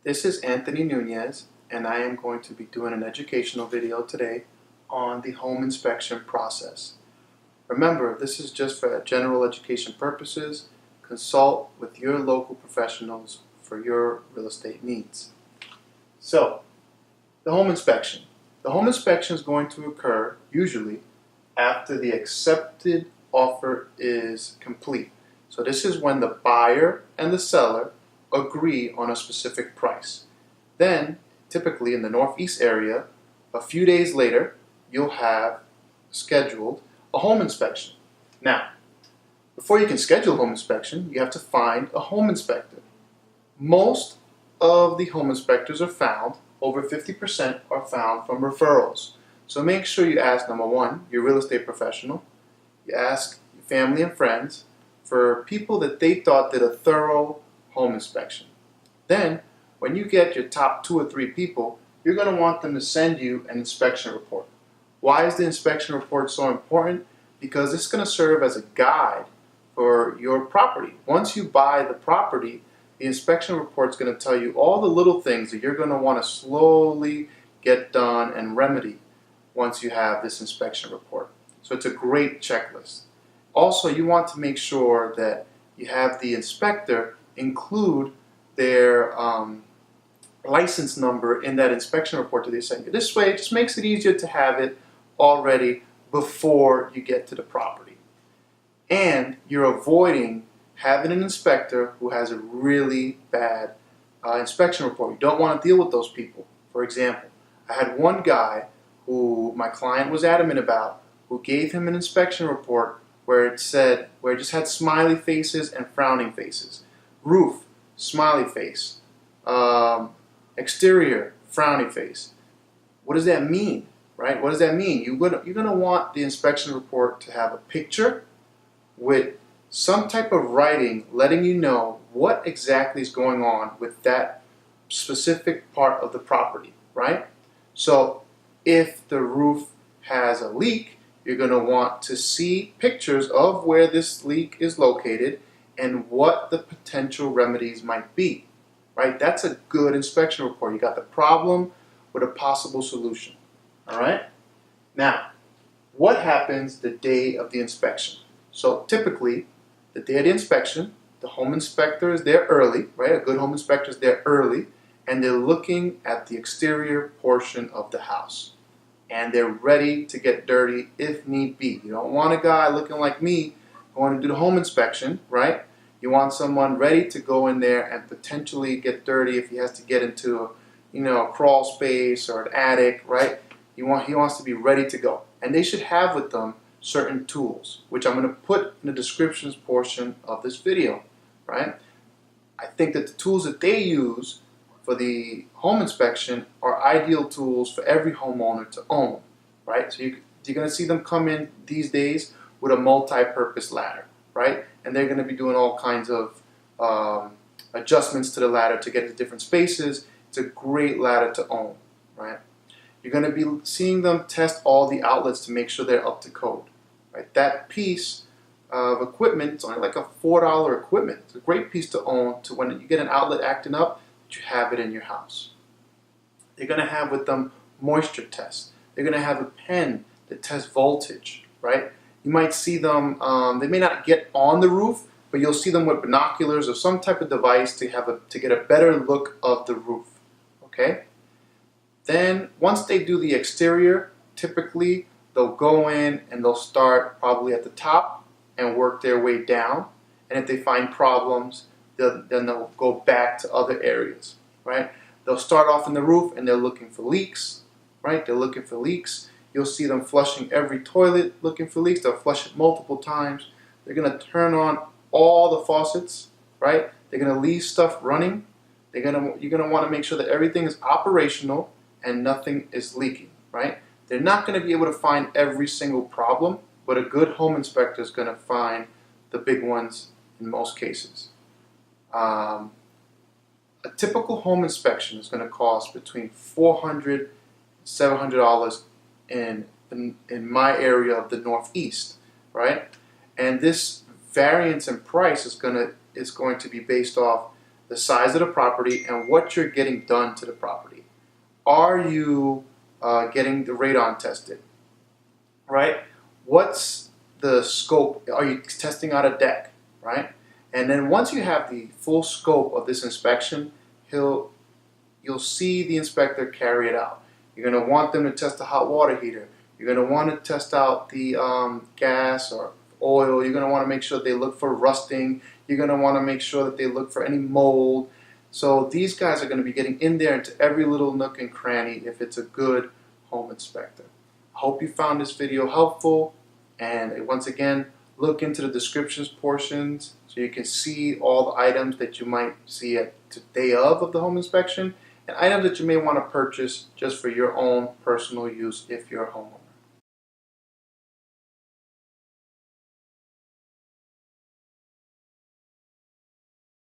This is Anthony Nunez, and I am going to be doing an educational video today on the home inspection process. Remember, this is just for general education purposes. Consult with your local professionals for your real estate needs. So, the home inspection. The home inspection is going to occur usually after the accepted offer is complete. So this is when the buyer and the seller agree on a specific price. Then, typically in the Northeast area, a few days later, you'll have scheduled a home inspection. Now, before you can schedule a home inspection, you have to find a home inspector. Most of the home inspectors are found, over 50% are found from referrals. So make sure you ask, number one, your real estate professional. You ask your family and friends for people that they thought did a thorough home inspection. Then, when you get your top 2 or 3 people, you're going to want them to send you an inspection report. Why is the inspection report so important? Because it's going to serve as a guide for your property. Once you buy the property, the inspection report is going to tell you all the little things that you're going to want to slowly get done and remedy once you have this inspection report. So it's a great checklist. Also, you want to make sure that you have the inspector include their license number in that inspection report that they send you. This way, it just makes it easier to have it already before you get to the property. And you're avoiding having an inspector who has a really bad inspection report. You don't want to deal with those people. For example, I had one guy who my client was adamant about, who gave him an inspection report where it just had smiley faces and frowning faces. Roof, smiley face. Exterior, frowny face. What does that mean, right? What does that mean? You're going to want the inspection report to have a picture with some type of writing letting you know what exactly is going on with that specific part of the property, right? So if the roof has a leak, you're going to want to see pictures of where this leak is located and what the potential remedies might be, right? That's a good inspection report. You got the problem with a possible solution, all right? Now, what happens the day of the inspection? So typically, the day of the inspection, the home inspector is there early, right? A good home inspector is there early, and they're looking at the exterior portion of the house. And they're ready to get dirty if need be. You don't want a guy looking like me going to do the home inspection, right? You want someone ready to go in there and potentially get dirty if he has to get into a crawl space or an attic, right? He wants to be ready to go. And they should have with them certain tools, which I'm going to put in the descriptions portion of this video, right? I think that the tools that they use for the home inspection are ideal tools for every homeowner to own, right? So you're going to see them come in these days with a multi-purpose ladder, right? And they're going to be doing all kinds of adjustments to the ladder to get into different spaces. It's a great ladder to own, right? You're going to be seeing them test all the outlets to make sure they're up to code, right? That piece of equipment, it's only like a $4 equipment. It's a great piece to own to when you get an outlet acting up, that you have it in your house. They're going to have with them moisture tests. They're going to have a pen that tests voltage, right? You might see them, they may not get on the roof, but you'll see them with binoculars or some type of device to get a better look of the roof, okay? Then, once they do the exterior, typically they'll go in and they'll start probably at the top and work their way down. And if they find problems, then they'll go back to other areas, right? They'll start off in the roof and they're looking for leaks, right? They're looking for leaks. You'll see them flushing every toilet looking for leaks. They'll flush it multiple times. They're going to turn on all the faucets, right? They're going to leave stuff running. You're going to want to make sure that everything is operational and nothing is leaking, right? They're not going to be able to find every single problem, but a good home inspector is going to find the big ones in most cases. A typical home inspection is going to cost between $400 and $700 in my area of the Northeast, right? And this variance in price is going to be based off the size of the property, and what you're getting done to the property. Are you getting the radon tested? Right? What's the scope? Are you testing out a deck? Right? And then once you have the full scope of this inspection, you'll see the inspector carry it out. You're going to want them to test the hot water heater. You're going to want to test out the gas or oil. You're going to want to make sure they look for rusting. You're going to want to make sure that they look for any mold. So these guys are going to be getting in there into every little nook and cranny if it's a good home inspector. I hope you found this video helpful, and once again, look into the descriptions portions so you can see all the items that you might see at the day of the home inspection, and items that you may want to purchase just for your own personal use if you're a homeowner.